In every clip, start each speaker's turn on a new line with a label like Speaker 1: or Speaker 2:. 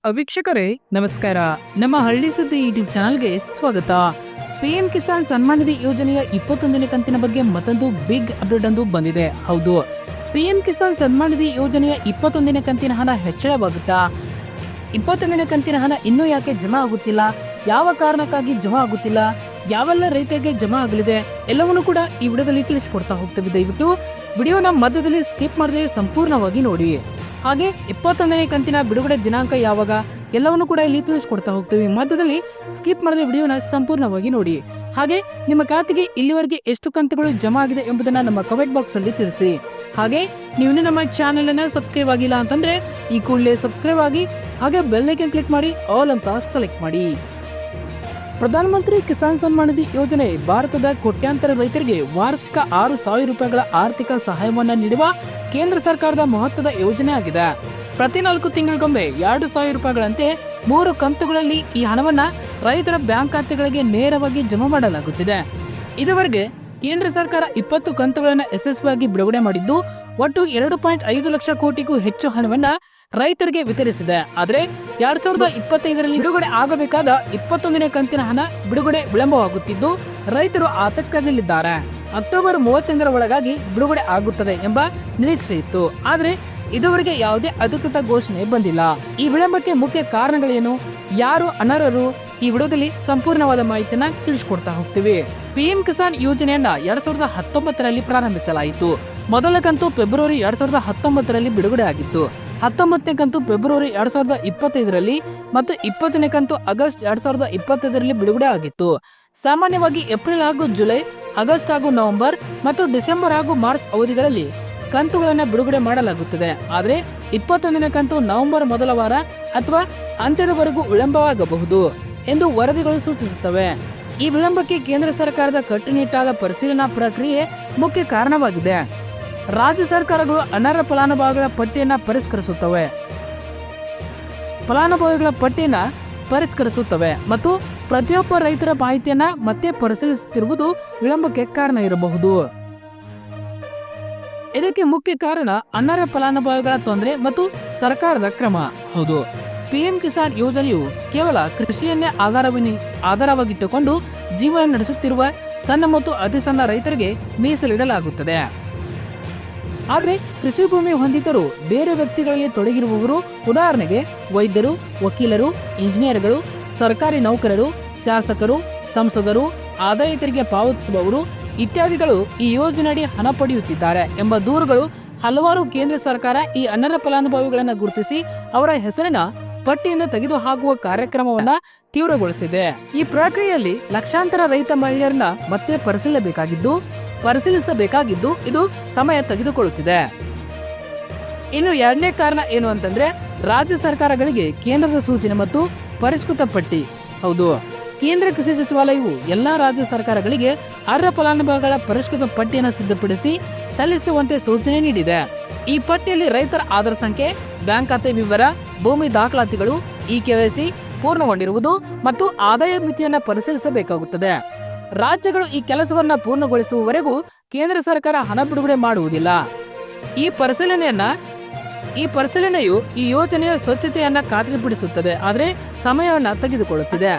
Speaker 1: ವೀಕ್ಷಕರೇ ನಮಸ್ಕಾರ. ನಮ್ಮ ಹಳ್ಳಿ ಸುದ್ದಿ ಯೂಟ್ಯೂಬ್ ಚಾನಲ್ಗೆ ಸ್ವಾಗತ. ಪಿಎಂ ಕಿಸಾನ್ ಸನ್ಮಾನ್ ನಿಧಿ ಯೋಜನೆಯ 21ನೇ ಕಂತಿನ ಬಗ್ಗೆ ಮತ್ತೊಂದು ಬಿಗ್ ಅಪ್ಡೇಟ್ ಅಂದು ಬಂದಿದೆ. ಹೌದು, ಪಿಎಂ ಕಿಸಾನ್ ಸನ್ಮಾನ್ ನಿಧಿ ಯೋಜನೆಯ 21ನೇ ಕಂತಿನ ಹಣ ಹೆಚ್ಚಳವಾಗುತ್ತಾ? 21ನೇ ಕಂತಿನ ಹಣ ಇನ್ನೂ ಯಾಕೆ ಜಮಾ ಆಗುತ್ತಿಲ್ಲ? ಯಾವ ಕಾರಣಕ್ಕಾಗಿ ಜಮಾ ಆಗುತ್ತಿಲ್ಲ? ಯಾವೆಲ್ಲ ರೈತರಿಗೆ ಜಮಾ ಆಗಲಿದೆ? ಎಲ್ಲವನ್ನೂ ಕೂಡ ಈ ವಿಡಿಯೋದಲ್ಲಿ ತಿಳಿಸಿಕೊಡ್ತಾ ಹೋಗ್ತೇವೆ. ದಯವಿಟ್ಟು ವಿಡಿಯೋನ ಮಧ್ಯದಲ್ಲಿ ಸ್ಕಿಪ್ ಮಾಡದೆ ಸಂಪೂರ್ಣವಾಗಿ ನೋಡಿ. ಹಾಗೆ 21ನೇ ಕಂತಿನ ಬಿಡುಗಡೆ ದಿನಾಂಕ ಯಾವಾಗ ಎಲ್ಲವನ್ನು ಕೂಡ ಇಲ್ಲಿ ತಿಳಿಸ್ಕೊಡ್ತಾ ಹೋಗ್ತೀವಿ. ಮಧ್ಯದಲ್ಲಿ ಸ್ಕಿಪ್ ಮಾಡದೆ ವಿಡಿಯೋನ ಸಂಪೂರ್ಣವಾಗಿ ನೋಡಿ. ಹಾಗೆ ನಿಮ್ಮ ಖಾತೆಗೆ ಇಲ್ಲಿವರೆಗೆ ಎಷ್ಟು ಕಂತುಗಳು ಜಮಾ ಆಗಿದೆ ಎಂಬುದನ್ನ ನಮ್ಮ ಕಮೆಂಟ್ ಬಾಕ್ಸ್ ಅಲ್ಲಿ ತಿಳಿಸಿ. ಹಾಗೆ ನೀವು ನಮ್ಮ ಚಾನೆಲ್ ಅನ್ನ ಸಬ್ಸ್ಕ್ರೈಬ್ ಆಗಿಲ್ಲ ಅಂತಂದ್ರೆ ಈ ಕೂಡಲೇ ಸಬ್ಸ್ಕ್ರೈಬ್ ಆಗಿ ಹಾಗೆ ಬೆಲ್ ಐಕಾನ್ ಕ್ಲಿಕ್ ಮಾಡಿ ಆಲ್ ಅಂತ ಸೆಲೆಕ್ಟ್ ಮಾಡಿ. ಪ್ರಧಾನಮಂತ್ರಿ ಕಿಸಾನ್ ಸನ್ಮಾನ್ ನಿಧಿ ಯೋಜನೆ ಭಾರತದ ಕೋಟ್ಯಾಂತರ ರೈತರಿಗೆ ವಾರ್ಷಿಕ 6,000 ರೂಪಾಯಿಗಳ ಆರ್ಥಿಕ ಸಹಾಯವನ್ನ ನೀಡುವ ಕೇಂದ್ರ ಸರ್ಕಾರದ ಮಹತ್ವದ ಯೋಜನೆ ಆಗಿದೆ. ಪ್ರತಿ 4 ತಿಂಗಳಿಗೊಮ್ಮೆ 2,000 ರೂಪಾಯಿಗಳಂತೆ 3 ಕಂತುಗಳಲ್ಲಿ ಈ ಹಣವನ್ನ ರೈತರ ಬ್ಯಾಂಕ್ ಖಾತೆಗಳಿಗೆ ನೇರವಾಗಿ ಜಮಾ ಮಾಡಲಾಗುತ್ತಿದೆ. ಇದುವರೆಗೆ ಕೇಂದ್ರ ಸರ್ಕಾರ 20 ಕಂತುಗಳನ್ನು ಯಶಸ್ವಿಯಾಗಿ ಬಿಡುಗಡೆ ಮಾಡಿದ್ದು ಒಟ್ಟು 2.5 ಲಕ್ಷ ಕೋಟಿಗೂ ಹೆಚ್ಚು ಹಣವನ್ನ ರೈತರಿಗೆ ವಿತರಿಸಿದೆ. ಆದರೆ 2025ರಲ್ಲಿ ಬಿಡುಗಡೆ ಆಗಬೇಕಾದ 21ನೇ ಕಂತಿನ ಹಣ ಬಿಡುಗಡೆ ವಿಳಂಬವಾಗುತ್ತಿದ್ದು ರೈತರು ಆತಂಕದಲ್ಲಿದ್ದಾರೆ. ಅಕ್ಟೋಬರ್ 31ರ ಒಳಗಾಗಿ ಬಿಡುಗಡೆ ಆಗುತ್ತದೆ ಎಂಬ ನಿರೀಕ್ಷೆ ಇತ್ತು. ಆದರೆ ಇದುವರೆಗೆ ಯಾವುದೇ ಅಧಿಕೃತ ಘೋಷಣೆ ಬಂದಿಲ್ಲ. ಈ ವಿಳಂಬಕ್ಕೆ ಮುಖ್ಯ ಕಾರಣಗಳೇನು, ಯಾರು ಅನರ್ಹರು, ಈ ವಿಡಿಯೋದಲ್ಲಿ ಸಂಪೂರ್ಣವಾದ ಮಾಹಿತಿಯನ್ನ ತಿಳಿಸಿಕೊಡ್ತಾ ಹೋಗ್ತೀವಿ. ಪಿಎಂ ಕಿಸಾನ್ ಯೋಜನೆಯನ್ನ 2019ರಲ್ಲಿ ಪ್ರಾರಂಭಿಸಲಾಯಿತು. ಮೊದಲ ಕಂತು ಫೆಬ್ರವರಿ 2019ರಲ್ಲಿ ಬಿಡುಗಡೆ ಆಗಿತ್ತು. 19ನೇ ಕಂತು ಫೆಬ್ರವರಿ 2025ರಲ್ಲಿ ಮತ್ತು 20ನೇ ಕಂತು ಆಗಸ್ಟ್ 2025ರಲ್ಲಿ ಬಿಡುಗಡೆ ಆಗಿತ್ತು. ಸಾಮಾನ್ಯವಾಗಿ ಏಪ್ರಿಲ್ ಹಾಗೂ ಜುಲೈ, ಆಗಸ್ಟ್ ಹಾಗೂ ನವೆಂಬರ್ ಮತ್ತು ಡಿಸೆಂಬರ್ ಹಾಗೂ ಮಾರ್ಚ್ ಅವಧಿಗಳಲ್ಲಿ ಕಂತುಗಳನ್ನು ಬಿಡುಗಡೆ ಮಾಡಲಾಗುತ್ತದೆ. ಆದರೆ 21ನೇ ಕಂತು ನವೆಂಬರ್ ಮೊದಲ ವಾರ ಅಥವಾ ಅಂತ್ಯದವರೆಗೂ ವಿಳಂಬವಾಗಬಹುದು ಎಂದು ವರದಿಗಳು ಸೂಚಿಸುತ್ತವೆ. ಈ ವಿಳಂಬಕ್ಕೆ ಕೇಂದ್ರ ಸರ್ಕಾರದ ಕಟ್ಟುನಿಟ್ಟಾದ ಪರಿಶೀಲನಾ ಪ್ರಕ್ರಿಯೆ ಮುಖ್ಯ ಕಾರಣವಾಗಿದೆ. ರಾಜ್ಯ ಸರ್ಕಾರಗಳು ಅನರ್ಹ ಫಲಾನುಭವಿಗಳ ಪಟ್ಟಿಯನ್ನು ಪರಿಷ್ಕರಿಸುತ್ತವೆ ಮತ್ತು ಪ್ರತಿಯೊಬ್ಬ ರೈತರ ಮಾಹಿತಿಯನ್ನ ಮತ್ತೆ ಪರಿಶೀಲಿಸುತ್ತಿರುವುದು ವಿಳಂಬಕ್ಕೆ ಕಾರಣ ಇರಬಹುದು. ಇದಕ್ಕೆ ಮುಖ್ಯ ಕಾರಣ ಅನರ್ಹ ಫಲಾನುಭವಿಗಳ ತೊಂದರೆ ಮತ್ತು ಸರ್ಕಾರದ ಕ್ರಮ. ಹೌದು, ಪಿಎಂ ಕಿಸಾನ್ ಯೋಜನೆಯು ಕೇವಲ ಕೃಷಿಯನ್ನೇ ಆಧಾರವಾಗಿಟ್ಟುಕೊಂಡು ಜೀವನ ನಡೆಸುತ್ತಿರುವ ಸಣ್ಣ ಮತ್ತು ಅತಿ ಸಣ್ಣ ರೈತರಿಗೆ ಮೀಸಲಿಡಲಾಗುತ್ತದೆ. ಆದರೆ ಕೃಷಿ ಭೂಮಿ ಹೊಂದಿದ್ದರೂ ಬೇರೆ ವ್ಯಕ್ತಿಗಳಲ್ಲಿ ತೊಡಗಿರುವವರು, ಉದಾಹರಣೆಗೆ ವೈದ್ಯರು, ವಕೀಲರು, ಇಂಜಿನಿಯರ್ಗಳು, ಸರ್ಕಾರಿ ನೌಕರರು, ಶಾಸಕರು, ಸಂಸದರು, ಆದಾಯ ತೆರಿಗೆ ಪಾವತಿಸುವವರು ಇತ್ಯಾದಿಗಳು ಈ ಯೋಜನೆಯಡಿ ಹಣ ಪಡೆಯುತ್ತಿದ್ದಾರೆ ಎಂಬ ದೂರುಗಳು ಹಲವಾರು. ಕೇಂದ್ರ ಸರ್ಕಾರ ಈ ಅನರ್ಹ ಫಲಾನುಭವಿಗಳನ್ನು ಗುರುತಿಸಿ ಅವರ ಹೆಸರಿನ ಪಟ್ಟಿಯನ್ನು ತೆಗೆದುಹಾಕುವ ಕಾರ್ಯಕ್ರಮವನ್ನ ತೀವ್ರಗೊಳಿಸಿದೆ. ಈ ಪ್ರಕ್ರಿಯೆಯಲ್ಲಿ ಲಕ್ಷಾಂತರ ರೈತ ಮಹಿಳೆಯರನ್ನ ಮತ್ತೆ ಪರಿಶೀಲಿಸಬೇಕಾಗಿದ್ದು ಇದು ಸಮಯ ತೆಗೆದುಕೊಳ್ಳುತ್ತಿದೆ. ಇನ್ನು ಎರಡನೇ ಕಾರಣ ಏನು ಅಂತಂದ್ರೆ ರಾಜ್ಯ ಸರ್ಕಾರಗಳಿಗೆ ಕೇಂದ್ರದ ಸೂಚನೆ ಮತ್ತು ಪರಿಷ್ಕೃತ ಪಟ್ಟಿ. ಹೌದು, ಕೇಂದ್ರ ಕೃಷಿ ಸಚಿವಾಲಯವು ಎಲ್ಲಾ ರಾಜ್ಯ ಸರ್ಕಾರಗಳಿಗೆ ಅರ್ಹ ಫಲಾನುಭವಿಗಳ ಪರಿಷ್ಕೃತ ಪಟ್ಟಿಯನ್ನು ಸಿದ್ಧಪಡಿಸಿ ಸಲ್ಲಿಸುವಂತೆ ಸೂಚನೆ ನೀಡಿದೆ. ಈ ಪಟ್ಟಿಯಲ್ಲಿ ರೈತರ ಆಧಾರ್ ಸಂಖ್ಯೆ, ಬ್ಯಾಂಕ್ ಖಾತೆ ವಿವರ, ಭೂಮಿ ದಾಖಲಾತಿಗಳು, ಇಕೆವೈಸಿ ಪೂರ್ಣಗೊಂಡಿರುವುದು ಮತ್ತು ಆದಾಯ ಮಿತಿಯನ್ನು ಪರಿಶೀಲಿಸಬೇಕಾಗುತ್ತದೆ. ರಾಜ್ಯಗಳು ಈ ಕೆಲಸವನ್ನ ಪೂರ್ಣಗೊಳಿಸುವವರೆಗೂ ಕೇಂದ್ರ ಸರ್ಕಾರ ಹಣ ಬಿಡುಗಡೆ ಮಾಡುವುದಿಲ್ಲ. ಈ ಪರಿಶೀಲನೆಯು ಈ ಯೋಜನೆಯ ಸ್ವಚ್ಛತೆಯನ್ನ ಖಾತ್ರಿಪಡಿಸುತ್ತದೆ, ಆದರೆ ಸಮಯವನ್ನ ತೆಗೆದುಕೊಳ್ಳುತ್ತಿದೆ.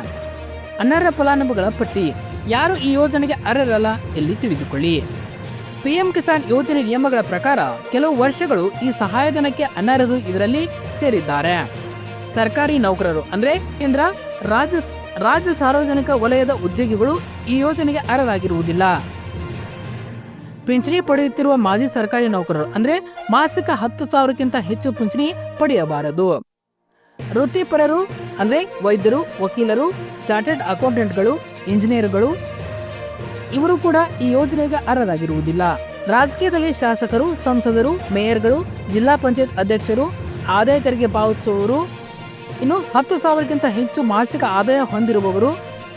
Speaker 1: ಅನರ್ಹ ಫಲಾನುಭವಿಗಳ ಪಟ್ಟಿ. ಯಾರು ಈ ಯೋಜನೆಗೆ ಅರ್ಹರಲ್ಲ ಇಲ್ಲಿ ತಿಳಿದುಕೊಳ್ಳಿ. ಪಿಎಂ ಕಿಸಾನ್ ಯೋಜನೆ ನಿಯಮಗಳ ಪ್ರಕಾರ ಕೆಲವು ವರ್ಷಗಳು ಈ ಸಹಾಯಧನಕ್ಕೆ ಅನರ್ಹರು ಇದರಲ್ಲಿ ಸೇರಿದ್ದಾರೆ. ಸರ್ಕಾರಿ ನೌಕರರು ಅಂದ್ರೆ ಕೇಂದ್ರ, ರಾಜ್ಯ ಸಾರ್ವಜನಿಕ ವಲಯದ ಉದ್ಯೋಗಿಗಳು ಈ ಯೋಜನೆಗೆ ಅರ್ಹರಾಗಿರುವುದಿಲ್ಲ. ಪಿಂಚಣಿ ಪಡೆಯುತ್ತಿರುವ ಮಾಜಿ ಸರ್ಕಾರಿ ನೌಕರರು ಅಂದ್ರೆ ಮಾಸಿಕ 10,000ಕ್ಕಿಂತ ಹೆಚ್ಚು ಪಿಂಚಣಿ ಪಡೆಯಬಾರದು. ವೃತ್ತಿಪರರು ಅಂದ್ರೆ ವೈದ್ಯರು, ವಕೀಲರು, ಚಾರ್ಟರ್ಡ್ ಅಕೌಂಟೆಂಟ್ಗಳು, ಇಂಜಿನಿಯರ್ಗಳು ಇವರು ಕೂಡ ಈ ಯೋಜನೆಗೆ ಅರ್ಹರಾಗಿರುವುದಿಲ್ಲ. ರಾಜಕೀಯದಲ್ಲಿ ಶಾಸಕರು, ಸಂಸದರು, ಮೇಯರ್ಗಳು, ಜಿಲ್ಲಾ ಪಂಚಾಯತ್ ಅಧ್ಯಕ್ಷರು, ಆದಾಯ ತೆರಿಗೆ ಪಾವತಿಸುವವರು, ಇನ್ನು 10,000ಕ್ಕಿಂತ ಹೆಚ್ಚು ಮಾಸಿಕ ಆದಾಯ ಹೊಂದಿರುವವರು,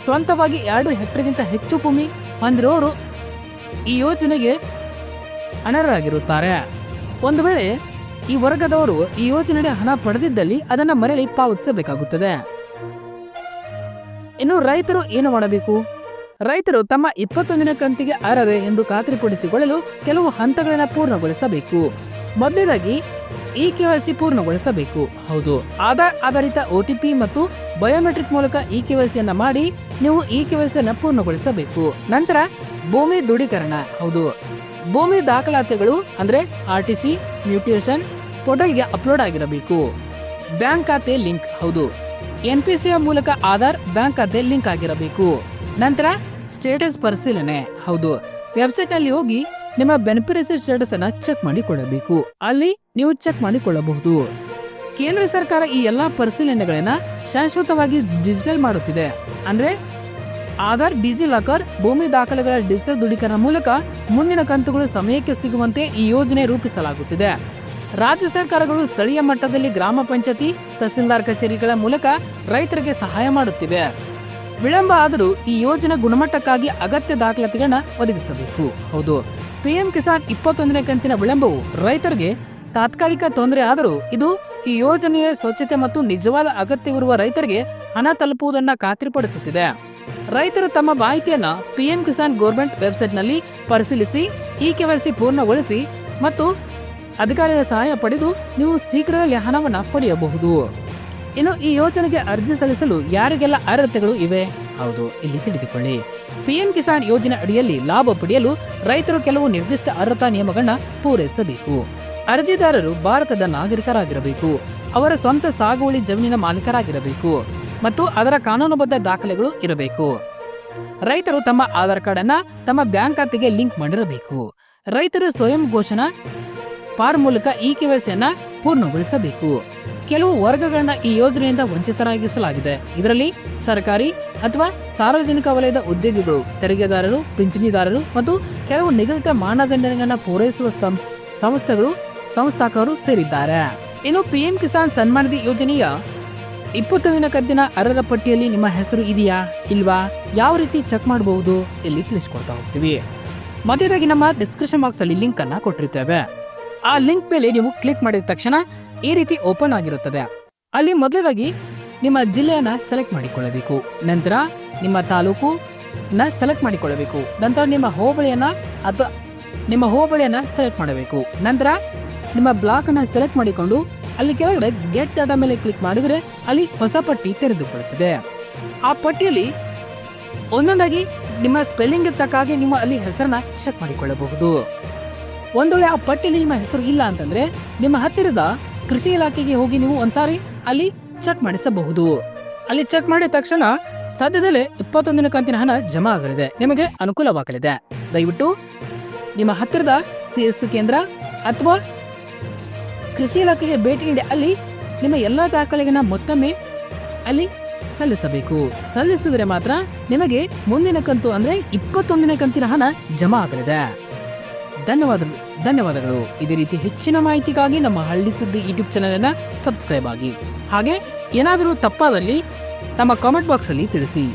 Speaker 1: ಸ್ವಂತವಾಗಿ 2 ಹೆಕ್ಟೇರ್ಗಿಂತ ಹೆಚ್ಚು ಭೂಮಿ ಹೊಂದಿರುವವರು ಈ ಯೋಜನೆಗೆ ಅನರ್ಹರಾಗಿರುತ್ತಾರೆ. ಒಂದು ವೇಳೆ ಈ ವರ್ಗದವರು ಈ ಯೋಜನೆಗೆ ಹಣ ಪಡೆದಿದ್ದಲ್ಲಿ ಅದನ್ನು ಮರಳಿ ಪಾವತಿಸಬೇಕಾಗುತ್ತದೆ. ಇನ್ನು ರೈತರು ಏನು ಮಾಡಬೇಕು? ರೈತರು ತಮ್ಮ 21ನೇ ಕಂತಿಗೆ ಅರ್ಹರೇ ಎಂದು ಖಾತ್ರಿಪಡಿಸಿಕೊಳ್ಳಲು ಕೆಲವು ಹಂತಗಳನ್ನು ಪೂರ್ಣಗೊಳಿಸಬೇಕು. ಮೊದಲನೇದಾಗಿ ಈ KYC ಪೂರ್ಣಗೊಳಿಸಬೇಕು. ಹೌದು, ಆಧಾರ್ ಆಧಾರಿತ OTP ಮತ್ತು ಬಯೋಮೆಟ್ರಿಕ್ ಮೂಲಕ ಈ KYC ಅನ್ನ ಮಾಡಿ ನೀವು ಈ KYC ಅನ್ನ ಪೂರ್ಣಗೊಳಿಸಬೇಕು. ನಂತರ ಭೂಮಿ ದೃಢೀಕರಣ. ಹೌದು, ಭೂಮಿ ದಾಖಲಾತಿಗಳು ಅಂದ್ರೆ RTC, ಮ್ಯೂಟೇಷನ್ ಪೋರ್ಟಲ್ಗೆ ಅಪ್ಲೋಡ್ ಆಗಿರಬೇಕು. ಬ್ಯಾಂಕ್ ಖಾತೆ ಲಿಂಕ್. ಹೌದು, NPC ಮೂಲಕ ಆಧಾರ್ ಬ್ಯಾಂಕ್ ಖಾತೆ ಲಿಂಕ್ ಆಗಿರಬೇಕು. ನಂತರ ಸ್ಟೇಟಸ್ ಪರಿಶೀಲನೆ. ಹೌದು, ವೆಬ್ಸೈಟ್ ನಲ್ಲಿ ಹೋಗಿ ನಿಮ್ಮ ಬೆನಿಫಿಷರಿ ಸ್ಟೇಟಸ್ ಅನ್ನ ಚೆಕ್ ಮಾಡಿಕೊಳ್ಳಬೇಕು. ಅಲ್ಲಿ ನೀವು ಚೆಕ್ ಮಾಡಿಕೊಳ್ಳಬಹುದು. ಕೇಂದ್ರ ಸರ್ಕಾರ ಈ ಎಲ್ಲಾ ಪರಿಶೀಲನೆಗಳನ್ನ ಶಾಶ್ವತವಾಗಿ ಡಿಜಿಟಲ್ ಮಾಡುತ್ತಿದೆ. ಅಂದ್ರೆ ಆಧಾರ್, ಡಿಜಿಲಾಕರ್, ಭೂಮಿ ದಾಖಲೆಗಳ ಡಿಜಿಟಲ್ ದೃಢೀಕರಣ ಮೂಲಕ ಮುಂದಿನ ಕಂತುಗಳು ಸಮಯಕ್ಕೆ ಸಿಗುವಂತೆ ಈ ಯೋಜನೆ ರೂಪಿಸಲಾಗುತ್ತಿದೆ. ರಾಜ್ಯ ಸರ್ಕಾರಗಳು ಸ್ಥಳೀಯ ಮಟ್ಟದಲ್ಲಿ ಗ್ರಾಮ ಪಂಚಾಯತಿ, ತಹಸೀಲ್ದಾರ್ ಕಚೇರಿಗಳ ಮೂಲಕ ರೈತರಿಗೆ ಸಹಾಯ ಮಾಡುತ್ತಿವೆ. ವಿಳಂಬ ಆದರೂ ಈ ಯೋಜನೆ ಗುಣಮಟ್ಟಕ್ಕಾಗಿ ಅಗತ್ಯ ದಾಖಲಾತಿಗಳನ್ನ ಒದಗಿಸಬೇಕು. ಹೌದು, PM ಕಿಸಾನ್ 21ನೇ ಕಂತಿನ ವಿಳಂಬವು ರೈತರಿಗೆ ತಾತ್ಕಾಲಿಕ ತೊಂದರೆ ಆದರೂ ಇದು ಈ ಯೋಜನೆಯ ಸ್ವಚ್ಛತೆ ಮತ್ತು ನಿಜವಾದ ಅಗತ್ಯವಿರುವ ರೈತರಿಗೆ ಹಣ ತಲುಪುವುದನ್ನು ಖಾತ್ರಿಪಡಿಸುತ್ತಿದೆ. ರೈತರು ತಮ್ಮ ಮಾಹಿತಿಯನ್ನ PM ಕಿಸಾನ್ ಗೌರ್ಮೆಂಟ್ ವೆಬ್ಸೈಟ್ ನಲ್ಲಿ ಪರಿಶೀಲಿಸಿ ಈ KYC ಪೂರ್ಣಗೊಳಿಸಿ ಮತ್ತು ಅಧಿಕಾರಿಗಳ ಸಹಾಯ ಪಡೆದು ನೀವು ಶೀಘ್ರದಲ್ಲೇ ಹಣವನ್ನು ಪಡೆಯಬಹುದು. ಇನ್ನು ಈ ಯೋಜನೆಗೆ ಅರ್ಜಿ ಸಲ್ಲಿಸಲು ಯಾರಿಗೆಲ್ಲ ಅರ್ಹತೆಗಳು ಇವೆ? ಹೌದು, ಇಲ್ಲಿ ತಿಳಿದುಕೊಳ್ಳಿ. PM ಕಿಸಾನ್ ಯೋಜನೆ ಅಡಿಯಲ್ಲಿ ಲಾಭ ಪಡೆಯಲು ರೈತರು ಕೆಲವು ನಿರ್ದಿಷ್ಟ ಅರ್ಹತಾ ನಿಯಮಗಳನ್ನ ಪೂರೈಸಬೇಕು. ಅರ್ಜಿದಾರರು ಭಾರತದ ನಾಗರಿಕರಾಗಿರಬೇಕು, ಅವರ ಸ್ವಂತ ಸಾಗುವಳಿ ಜಮೀನಿನ ಮಾಲೀಕರಾಗಿರಬೇಕು ಮತ್ತು ಅದರ ಕಾನೂನುಬದ್ಧ ದಾಖಲೆಗಳು ಇರಬೇಕು. ರೈತರು ತಮ್ಮ ಆಧಾರ್ ಕಾರ್ಡ್ ಅನ್ನ ತಮ್ಮ ಬ್ಯಾಂಕ್ ಖಾತೆಗೆ ಲಿಂಕ್ ಮಾಡಿರಬೇಕು. ರೈತರು ಸ್ವಯಂ ಘೋಷಣಾ ಫಾರ್ಮ್ ಮೂಲಕ ಈ KYC ಅನ್ನ ಪೂರ್ಣಗೊಳಿಸಬೇಕು. ಕೆಲವು ವರ್ಗಗಳನ್ನ ಈ ಯೋಜನೆಯಿಂದ ವಂಚಿತರಾಗಿಸಲಾಗಿದೆ. ಇದರಲ್ಲಿ ಸರ್ಕಾರಿ ಅಥವಾ ಸಾರ್ವಜನಿಕ ವಲಯದ ಉದ್ಯೋಗಿಗಳು, ತೆರಿಗೆದಾರರು, ಪಿಂಚಣಿದಾರರು ಮತ್ತು ಕೆಲವು ನಿಗದಿತ ಮಾನದಂಡಗಳನ್ನು ಪೂರೈಸುವ ಸಂಸ್ಥಾಪಕರು ಸೇರಿದ್ದಾರೆ. ಇನ್ನು PM ಕಿಸಾನ್ ಸನ್ಮಾನ್ ನಿಧಿ ಯೋಜನೆಯ 21ನೇ ಕಂತಿನ ಅರ್ಹರ ಪಟ್ಟಿಯಲ್ಲಿ ನಿಮ್ಮ ಹೆಸರು ಇದೆಯಾ ಇಲ್ವಾ, ಯಾವ ರೀತಿ ಚೆಕ್ ಮಾಡಬಹುದು ಇಲ್ಲಿ ತಿಳಿಸ್ಕೊಡ್ತಾ ಹೋಗ್ತೀವಿ. ಮೊದಲಾಗಿ ನಮ್ಮ ಡಿಸ್ಕ್ರಿಪ್ಷನ್ ಬಾಕ್ಸ್ ಅಲ್ಲಿ ಲಿಂಕ್ ಅನ್ನ ಕೊಟ್ಟಿರ್ತೇವೆ. ಆ ಲಿಂಕ್ ಮೇಲೆ ನೀವು ಕ್ಲಿಕ್ ಮಾಡಿದ ತಕ್ಷಣ ಈ ರೀತಿ ಓಪನ್ ಆಗಿರುತ್ತದೆ. ಅಲ್ಲಿ ಮೊದಲಾಗಿ ನಿಮ್ಮ ಜಿಲ್ಲೆಯನ್ನ ಸೆಲೆಕ್ಟ್ ಮಾಡಿಕೊಳ್ಳಬೇಕು. ನಂತರ ನಿಮ್ಮ ತಾಲೂಕು ಸೆಲೆಕ್ಟ್ ಮಾಡಿಕೊಳ್ಳಬೇಕು. ನಂತರ ನಿಮ್ಮ ಹೋಬಳಿಯನ್ನ ಸೆಲೆಕ್ಟ್ ಮಾಡಬೇಕು. ನಂತರ ನಿಮ್ಮ ಬ್ಲಾಕ್ ಅನ್ನ ಸೆಲೆಕ್ಟ್ ಮಾಡಿಕೊಂಡು ಅಲ್ಲಿ ಕೆಳಗಡೆ ಗೆಟ್ ಡಾಟಾ ಮೇಲೆ ಕ್ಲಿಕ್ ಮಾಡಿದ್ರೆ ಅಲ್ಲಿ ಹೊಸ ಪಟ್ಟಿ ತೆರೆದುಕೊಳ್ಳುತ್ತದೆ. ಆ ಪಟ್ಟಿಯಲ್ಲಿ ಒಂದೊಂದಾಗಿ ನಿಮ್ಮ ಸ್ಪೆಲ್ಲಿಂಗ್ ತಕ್ಕ ಹಾಗೆ ನಿಮ್ಮ ಅಲ್ಲಿ ಹೆಸರನ್ನ ಚೆಕ್ ಮಾಡಿಕೊಳ್ಳಬಹುದು. ಒಂದು ವೇಳೆ ಆ ಪಟ್ಟಿಯಲ್ಲಿ ನಿಮ್ಮ ಹೆಸರು ಇಲ್ಲ ಅಂತಂದ್ರೆ ನಿಮ್ಮ ಹತ್ತಿರದ ಕೃಷಿ ಇಲಾಖೆಗೆ ಹೋಗಿ ನೀವು ಒಂದ್ಸಾರಿ ಅಲ್ಲಿ ಚೆಕ್ ಮಾಡಿಸಬಹುದು. ಅಲ್ಲಿ ಚೆಕ್ ಮಾಡಿದ ತಕ್ಷಣ ಸದ್ಯದಲ್ಲೇ 21ನೇ ಕಂತಿನ ಹಣ ಜಮಾ ಆಗಲಿದೆ, ನಿಮಗೆ ಅನುಕೂಲವಾಗಲಿದೆ. ದಯವಿಟ್ಟು ನಿಮ್ಮ ಹತ್ತಿರದ CSC ಕೇಂದ್ರ ಅಥವಾ ಕೃಷಿ ಇಲಾಖೆಗೆ ಭೇಟಿ ನೀಡಿ ಅಲ್ಲಿ ನಿಮ್ಮ ಎಲ್ಲಾ ದಾಖಲೆಗಳನ್ನ ಮತ್ತೊಮ್ಮೆ ಅಲ್ಲಿ ಸಲ್ಲಿಸಬೇಕು. ಸಲ್ಲಿಸಿದರೆ ಮಾತ್ರ ನಿಮಗೆ ಮುಂದಿನ ಕಂತು ಅಂದ್ರೆ 21ನೇ ಕಂತಿನ ಹಣ ಜಮಾ ಆಗಲಿದೆ. ಧನ್ಯವಾದಗಳು. ಇದೇ ರೀತಿ ಹೆಚ್ಚಿನ ಮಾಹಿತಿಗಾಗಿ ನಮ್ಮ ಹಳ್ಳಿ ಸುದ್ದಿ ಯೂಟ್ಯೂಬ್ ಚಾನೆಲ್ ಅನ್ನ ಸಬ್ಸ್ಕ್ರೈಬ್ ಆಗಿ. ಹಾಗೆ ಏನಾದರೂ ತಪ್ಪಾದಲ್ಲಿ ನಮ್ಮ ಕಾಮೆಂಟ್ ಬಾಕ್ಸ್ ಅಲ್ಲಿ ತಿಳಿಸಿ.